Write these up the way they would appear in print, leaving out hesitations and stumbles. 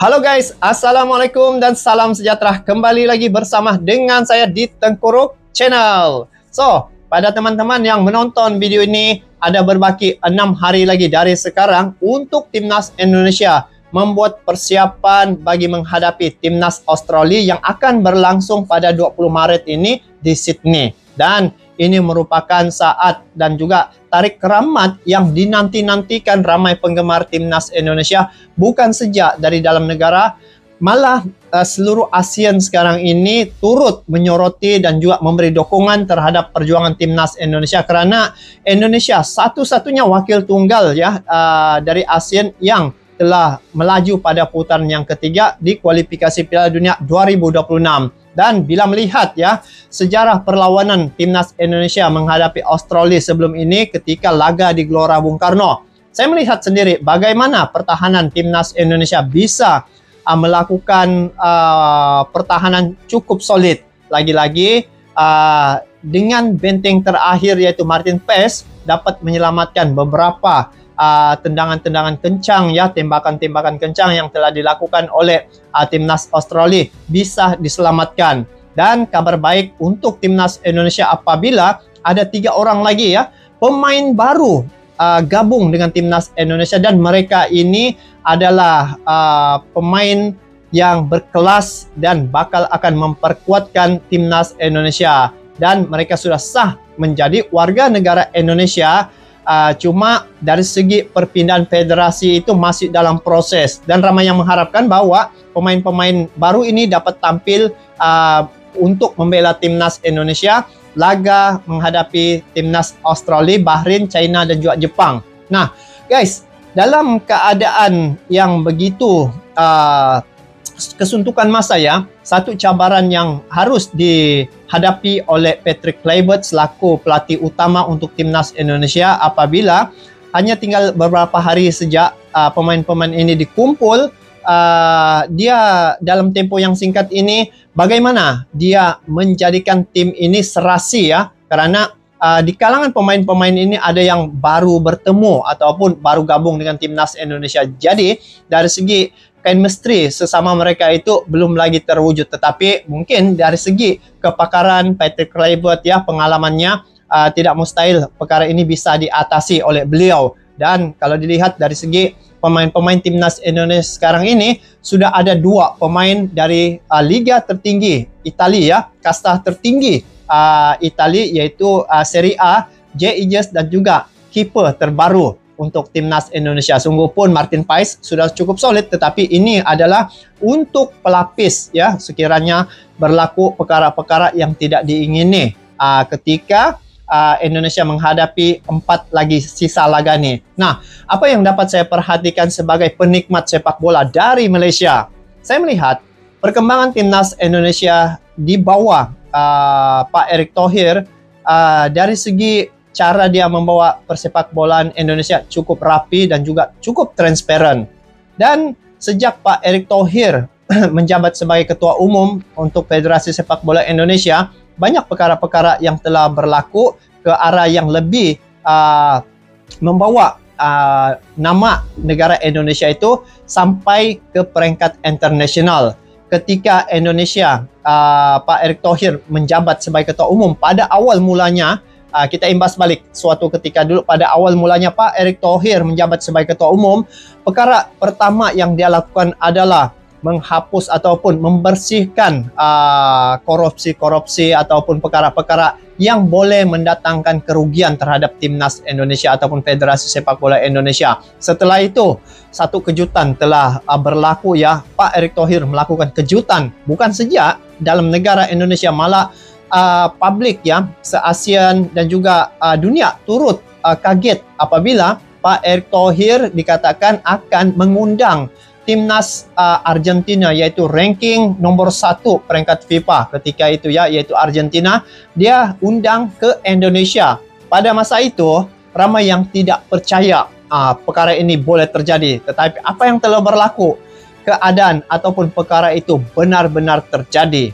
Halo guys, Assalamualaikum dan salam sejahtera. Kembali lagi bersama dengan saya di Tengkuruk Channel. So, pada teman-teman yang menonton video ini, ada berbaki 6 hari lagi dari sekarang untuk Timnas Indonesia membuat persiapan bagi menghadapi Timnas Australia yang akan berlangsung pada 20 Maret ini di Sydney. Dan ini merupakan saat dan juga tarik keramat yang dinanti-nantikan ramai penggemar Timnas Indonesia, bukan saja dari dalam negara, malah seluruh ASEAN sekarang ini turut menyoroti dan juga memberi dukungan terhadap perjuangan Timnas Indonesia, karena Indonesia satu-satunya wakil tunggal dari ASEAN yang telah melaju pada putaran yang ketiga di kualifikasi Piala Dunia 2026. Dan bila melihat sejarah perlawanan Timnas Indonesia menghadapi Australia sebelum ini ketika laga di Gelora Bung Karno, saya melihat sendiri bagaimana pertahanan Timnas Indonesia bisa melakukan pertahanan cukup solid. Lagi-lagi dengan benteng terakhir yaitu Martin Paes dapat menyelamatkan beberapa tendangan-tendangan kencang, tembakan-tembakan kencang yang telah dilakukan oleh Timnas Australia bisa diselamatkan. Dan kabar baik untuk Timnas Indonesia apabila ada 3 orang lagi pemain baru gabung dengan Timnas Indonesia, dan mereka ini adalah pemain yang berkelas dan bakal akan memperkuatkan Timnas Indonesia, dan mereka sudah sah menjadi warga negara Indonesia. Cuma dari segi perpindahan federasi itu masih dalam proses, dan ramai yang mengharapkan bahwa pemain-pemain baru ini dapat tampil untuk membela Timnas Indonesia laga menghadapi Timnas Australia, Bahrain, China dan juga Jepang. Nah guys, dalam keadaan yang begitu kesuntukan masa satu cabaran yang harus dihadapi oleh Patrick Kluivert selaku pelatih utama untuk Timnas Indonesia apabila hanya tinggal beberapa hari sejak pemain-pemain ini dikumpul. Dia dalam tempo yang singkat ini bagaimana dia menjadikan tim ini serasi karena di kalangan pemain-pemain ini ada yang baru bertemu ataupun baru gabung dengan Timnas Indonesia. Jadi dari segi chemistry sesama mereka itu belum lagi terwujud, tetapi mungkin dari segi kepakaran Patrick Kluivert pengalamannya tidak mustahil perkara ini bisa diatasi oleh beliau. Dan kalau dilihat dari segi pemain-pemain Timnas Indonesia sekarang ini sudah ada 2 pemain dari liga tertinggi Italia, kasta tertinggi Italia, yaitu Serie A, Jay Eges, dan juga kiper terbaru untuk Timnas Indonesia. Sungguh pun Martin Paes sudah cukup solid, tetapi ini adalah untuk pelapis sekiranya berlaku perkara-perkara yang tidak diingini ketika Indonesia menghadapi 4 lagi sisa laga nih. Nah, apa yang dapat saya perhatikan sebagai penikmat sepak bola dari Malaysia? Saya melihat perkembangan Timnas Indonesia di bawah Pak Erick Thohir dari segi cara dia membawa persepak bolaan Indonesia cukup rapi dan juga cukup transparan. Dan sejak Pak Erick Thohir menjabat sebagai ketua umum untuk Federasi Sepak Bola Indonesia, banyak perkara-perkara yang telah berlaku ke arah yang lebih membawa nama negara Indonesia itu sampai ke peringkat internasional. Ketika Indonesia, Pak Erick Thohir menjabat sebagai ketua umum, pada awal mulanya kita imbas balik suatu ketika dulu, pada awal mulanya Pak Erick Thohir menjabat sebagai ketua umum, perkara pertama yang dia lakukan adalah menghapus ataupun membersihkan korupsi-korupsi ataupun perkara-perkara yang boleh mendatangkan kerugian terhadap Timnas Indonesia ataupun Federasi Sepak Bola Indonesia. Setelah itu, satu kejutan telah berlaku Pak Erick Thohir melakukan kejutan bukan saja dalam negara Indonesia, malah publik se-ASEAN dan juga dunia turut kaget apabila Pak Erick Thohir dikatakan akan mengundang Timnas Argentina, yaitu ranking nomor 1 peringkat FIFA ketika itu yaitu Argentina, dia undang ke Indonesia. Pada masa itu ramai yang tidak percaya perkara ini boleh terjadi, tetapi apa yang telah berlaku, keadaan ataupun perkara itu benar-benar terjadi.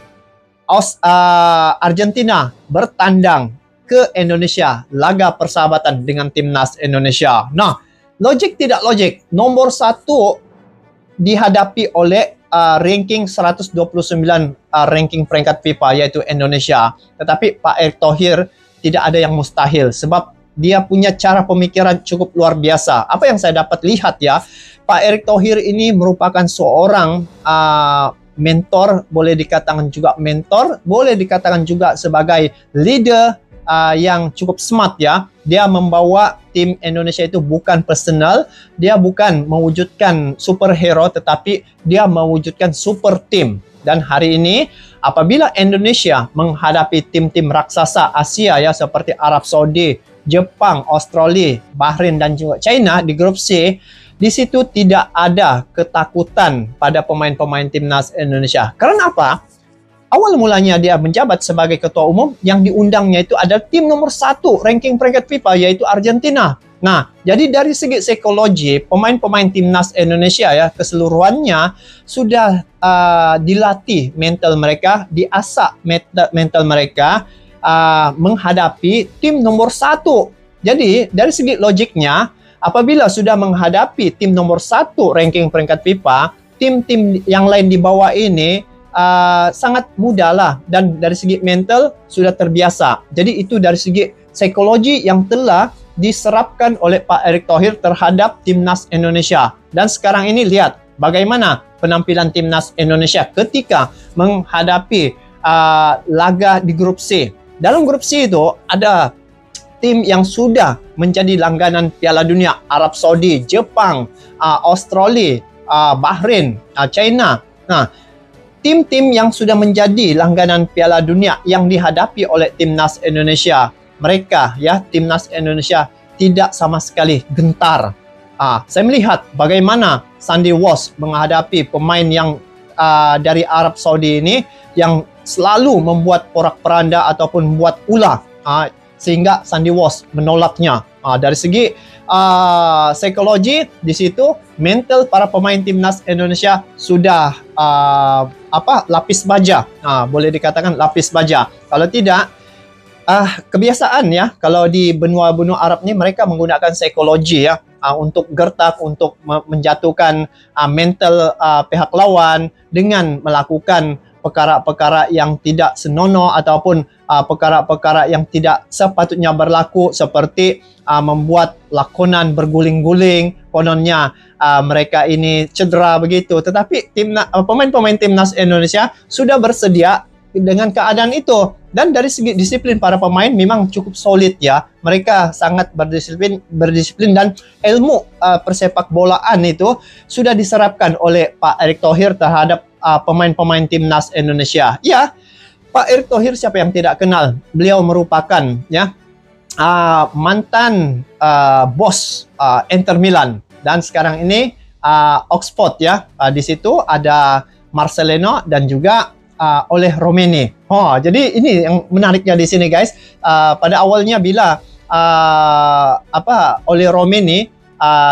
Argentina bertandang ke Indonesia, laga persahabatan dengan Timnas Indonesia. Nah, logik tidak logik, nomor 1 dihadapi oleh ranking 129 ranking peringkat FIFA yaitu Indonesia. Tetapi Pak Erick Thohir tidak ada yang mustahil sebab dia punya cara pemikiran cukup luar biasa. Apa yang saya dapat lihat ya, Pak Erick Thohir ini merupakan seorang mentor, boleh dikatakan juga mentor, boleh dikatakan juga sebagai leader yang cukup smart ya. Dia membawa tim Indonesia itu bukan personal, dia bukan mewujudkan superhero, tetapi dia mewujudkan super team. Dan hari ini apabila Indonesia menghadapi tim-tim raksasa Asia ya seperti Arab Saudi, Jepang, Australia, Bahrain dan juga China di grup C, di situ tidak ada ketakutan pada pemain-pemain timnas Indonesia. Karena apa? Awal mulanya dia menjabat sebagai ketua umum, yang diundangnya itu ada tim nomor 1 ranking peringkat FIFA yaitu Argentina. Nah, jadi dari segi psikologi, pemain-pemain timnas Indonesia ya keseluruhannya sudah dilatih mental mereka, diasah mental mereka menghadapi tim nomor 1. Jadi dari segi logiknya, apabila sudah menghadapi tim nomor 1 ranking peringkat FIFA, tim-tim yang lain di bawah ini sangat mudah lah, dan dari segi mental sudah terbiasa. Jadi itu dari segi psikologi yang telah diserapkan oleh Pak Erick Thohir terhadap timnas Indonesia. Dan sekarang ini lihat bagaimana penampilan timnas Indonesia ketika menghadapi laga di grup C. Dalam grup C itu ada tim yang sudah menjadi langganan Piala Dunia, Arab Saudi, Jepang, Australia, Bahrain, China. Nah, tim-tim yang sudah menjadi langganan Piala Dunia yang dihadapi oleh timnas Indonesia, mereka ya timnas Indonesia tidak sama sekali gentar. Saya melihat bagaimana Sandy Walsh menghadapi pemain yang dari Arab Saudi ini yang selalu membuat porak-poranda ataupun membuat ulah, sehingga Sandy Walsh menolaknya. Dari segi psikologi di situ, mental para pemain timnas Indonesia sudah lapis baja. Boleh dikatakan lapis baja. Kalau tidak, kebiasaan ya, kalau di benua-benua Arab ini mereka menggunakan psikologi ya untuk gertak, untuk menjatuhkan mental pihak lawan dengan melakukan perkara-perkara yang tidak senonoh ataupun perkara-perkara yang tidak sepatutnya berlaku, seperti membuat lakonan berguling-guling, kononnya mereka ini cedera begitu. Tetapi pemain-pemain timnas Indonesia sudah bersedia dengan keadaan itu. Dan dari segi disiplin para pemain memang cukup solid ya. Mereka sangat berdisiplin dan ilmu persepak bolaan itu sudah diserapkan oleh Pak Erick Thohir terhadap pemain-pemain timnas Indonesia. Ya, Pak Erick Thohir siapa yang tidak kenal? Beliau merupakan ya mantan bos Inter Milan, dan sekarang ini Oxford ya. Di situ ada Marcelino dan juga oleh Romeni. Jadi ini yang menariknya di sini guys. Pada awalnya bila oleh Romeni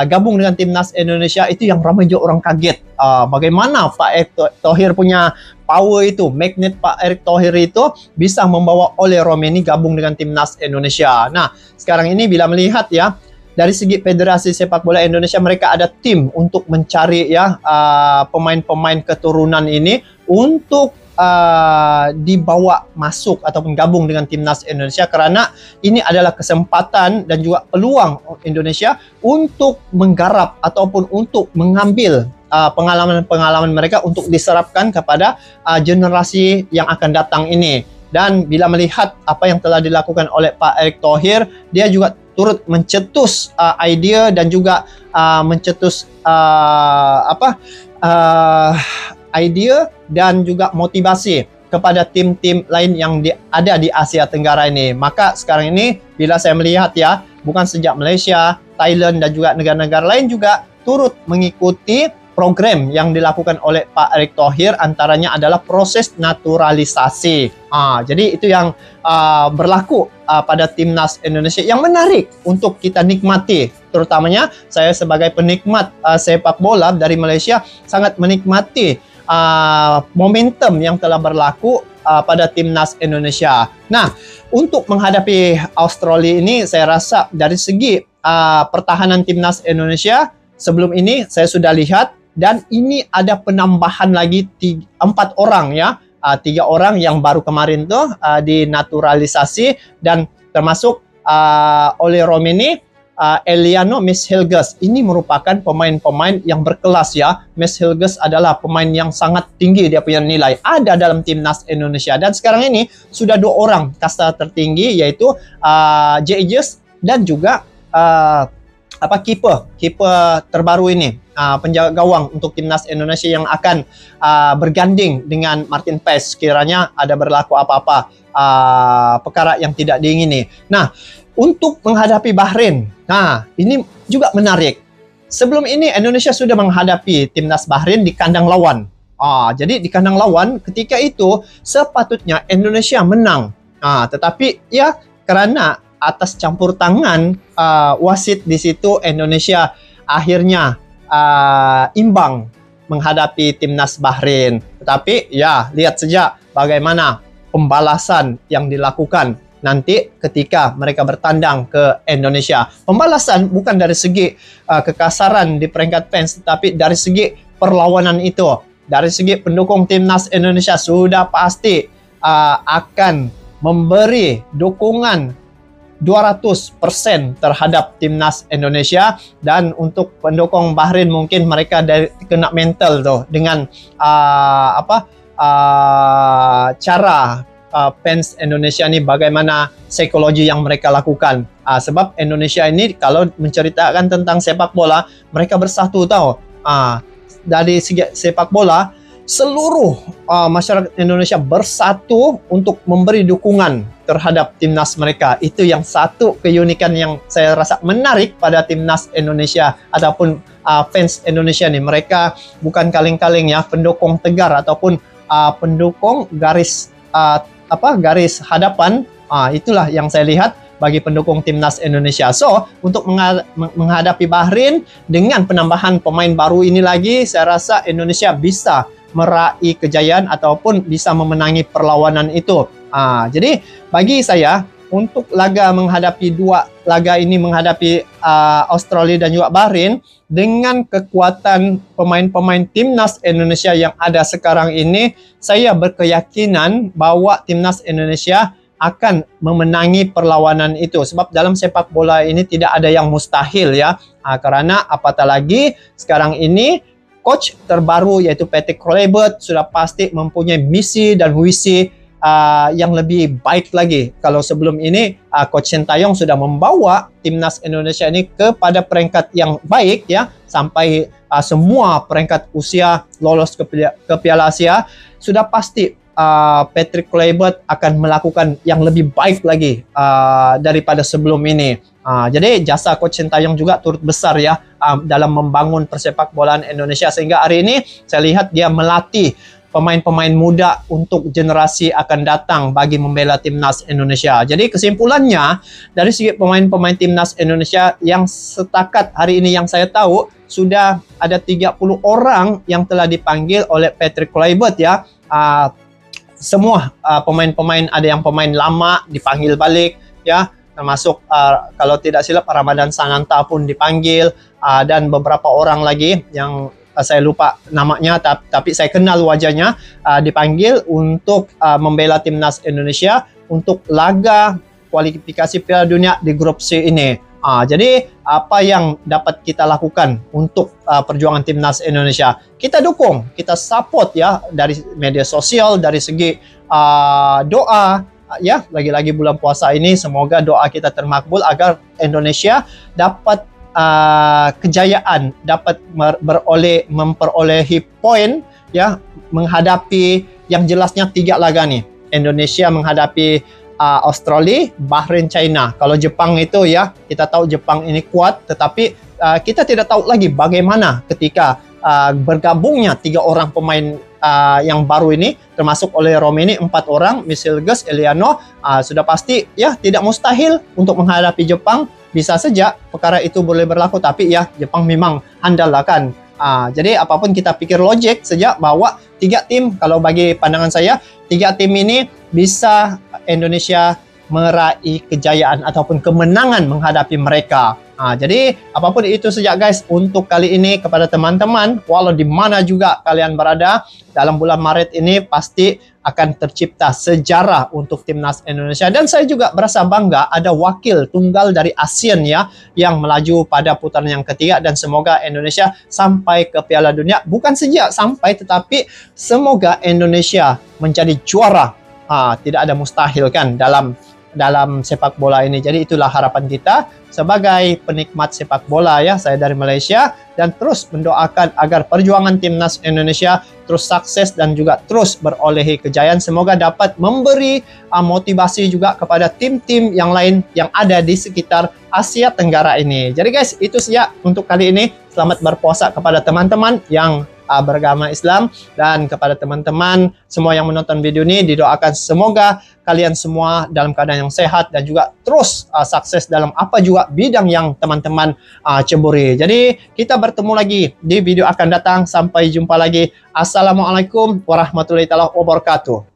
gabung dengan timnas Indonesia, itu yang ramai juga orang kaget. Bagaimana Pak Erick Thohir punya power itu, magnet Pak Erick Thohir itu bisa membawa oleh Romeni gabung dengan timnas Indonesia. Nah, sekarang ini bila melihat ya, dari segi Federasi Sepak Bola Indonesia, mereka ada tim untuk mencari ya pemain-pemain keturunan ini untuk dibawa masuk ataupun gabung dengan timnas Indonesia, karena ini adalah kesempatan dan juga peluang Indonesia untuk menggarap ataupun untuk mengambil pengalaman-pengalaman mereka untuk diserapkan kepada generasi yang akan datang ini. Dan bila melihat apa yang telah dilakukan oleh Pak Erick Thohir, dia juga turut mencetus idea dan juga mencetus idea dan juga motivasi kepada tim-tim lain yang ada di Asia Tenggara ini. Maka sekarang ini bila saya melihat ya, bukan sejak Malaysia, Thailand dan juga negara-negara lain juga turut mengikuti program yang dilakukan oleh Pak Erick Thohir, antaranya adalah proses naturalisasi. Jadi itu yang berlaku pada timnas Indonesia yang menarik untuk kita nikmati. Terutamanya saya sebagai penikmat sepak bola dari Malaysia sangat menikmati momentum yang telah berlaku pada timnas Indonesia. Nah, untuk menghadapi Australia ini, saya rasa dari segi pertahanan timnas Indonesia sebelum ini saya sudah lihat dan ini ada penambahan lagi 4 orang ya. 3 orang yang baru kemarin tuh dinaturalisasi, dan termasuk oleh Romeni, Eliano Mishilges. Ini merupakan pemain-pemain yang berkelas ya. Mishilges adalah pemain yang sangat tinggi dia punya nilai. Ada dalam timnas Indonesia, dan sekarang ini sudah 2 orang kasta tertinggi, yaitu Jaeges dan juga kiper terbaru ini, penjaga gawang untuk timnas Indonesia yang akan berganding dengan Martin Paes sekiranya ada berlaku apa-apa perkara yang tidak diingini. Nah, untuk menghadapi Bahrain, nah ini juga menarik. Sebelum ini Indonesia sudah menghadapi timnas Bahrain di kandang lawan. Jadi di kandang lawan ketika itu sepatutnya Indonesia menang. Tetapi ya karena atas campur tangan wasit di situ, Indonesia akhirnya imbang menghadapi timnas Bahrain. Tetapi ya lihat saja bagaimana pembalasan yang dilakukan nanti ketika mereka bertandang ke Indonesia. Pembalasan bukan dari segi kekasaran di peringkat fans, tetapi dari segi perlawanan itu. Dari segi pendukung timnas Indonesia sudah pasti akan memberi dukungan 200% terhadap timnas Indonesia. Dan untuk pendukung Bahrain mungkin mereka kena mental tuh dengan cara fans Indonesia ini, bagaimana psikologi yang mereka lakukan. Sebab Indonesia ini kalau menceritakan tentang sepak bola, mereka bersatu tahu. Dari segi sepak bola, seluruh masyarakat Indonesia bersatu untuk memberi dukungan terhadap timnas mereka. Itu yang satu keunikan yang saya rasa menarik pada timnas Indonesia ataupun fans Indonesia nih. Mereka bukan kaleng-kaleng ya, pendukung tegar ataupun pendukung garis hadapan. Itulah yang saya lihat bagi pendukung timnas Indonesia. So, untuk menghadapi Bahrain dengan penambahan pemain baru ini lagi, saya rasa Indonesia bisa meraih kejayaan ataupun bisa memenangi perlawanan itu. Jadi bagi saya, untuk laga menghadapi 2 laga ini, menghadapi Australia dan juga Bahrain, dengan kekuatan pemain-pemain timnas Indonesia yang ada sekarang ini, saya berkeyakinan bahwa timnas Indonesia akan memenangi perlawanan itu. Sebab dalam sepak bola ini tidak ada yang mustahil ya. Karena apatah lagi sekarang ini coach terbaru yaitu Patrick Kluivert sudah pasti mempunyai misi dan visi yang lebih baik lagi. Kalau sebelum ini Coach Sintayong sudah membawa timnas Indonesia ini kepada peringkat yang baik ya, sampai semua peringkat usia lolos ke Piala Asia, sudah pasti Patrick Kluivert akan melakukan yang lebih baik lagi daripada sebelum ini. Jadi jasa Coach Sintayong juga turut besar ya dalam membangun persepak bolaan Indonesia, sehingga hari ini saya lihat dia melatih pemain-pemain muda untuk generasi akan datang bagi membela timnas Indonesia. Jadi kesimpulannya, dari segi pemain-pemain timnas Indonesia yang setakat hari ini yang saya tahu, sudah ada 30 orang yang telah dipanggil oleh Patrick Kluivert ya. Semua pemain-pemain, ada yang pemain lama dipanggil balik ya, termasuk kalau tidak silap Ramadan Sananta pun dipanggil, dan beberapa orang lagi yang saya lupa namanya, tapi saya kenal wajahnya, dipanggil untuk membela timnas Indonesia untuk laga kualifikasi Piala Dunia di grup C ini. Jadi apa yang dapat kita lakukan untuk perjuangan timnas Indonesia? Kita dukung, kita support ya, dari media sosial, dari segi doa ya. Lagi-lagi bulan puasa ini, semoga doa kita termakbul agar Indonesia dapat kejayaan, dapat memperolehi poin ya, menghadapi yang jelasnya 3 laga nih. Indonesia menghadapi Australia, Bahrain, China. Kalau Jepang itu ya, kita tahu Jepang ini kuat, tetapi kita tidak tahu lagi bagaimana ketika bergabungnya 3 orang pemain yang baru ini, termasuk oleh Romeni 4 orang, Mishilges, Eliano, sudah pasti ya tidak mustahil untuk menghadapi Jepang. Bisa saja perkara itu boleh berlaku, tapi ya Jepang memang handal lah kan. Jadi apapun kita pikir logik saja bahwa 3 tim, kalau bagi pandangan saya, 3 tim ini bisa Indonesia meraih kejayaan ataupun kemenangan menghadapi mereka. Jadi apapun itu saja guys untuk kali ini kepada teman-teman, walau di mana juga kalian berada, dalam bulan Maret ini pasti akan tercipta sejarah untuk timnas Indonesia. Dan saya juga berasa bangga ada wakil tunggal dari ASEAN ya yang melaju pada putaran yang ketiga, dan semoga Indonesia sampai ke Piala Dunia. Bukan saja sampai, tetapi semoga Indonesia menjadi juara. Tidak ada mustahil kan dalam sepak bola ini. Jadi itulah harapan kita sebagai penikmat sepak bola ya. Saya dari Malaysia dan terus mendoakan agar perjuangan timnas Indonesia terus sukses dan juga terus berolehi kejayaan. Semoga dapat memberi motivasi juga kepada tim-tim yang lain yang ada di sekitar Asia Tenggara ini. Jadi guys, itu saja untuk kali ini. Selamat berpuasa kepada teman-teman yang beragama Islam, dan kepada teman-teman semua yang menonton video ini didoakan semoga kalian semua dalam keadaan yang sehat dan juga terus sukses dalam apa juga bidang yang teman-teman ceburi. Jadi kita bertemu lagi di video akan datang. Sampai jumpa lagi. Assalamualaikum warahmatullahi wabarakatuh.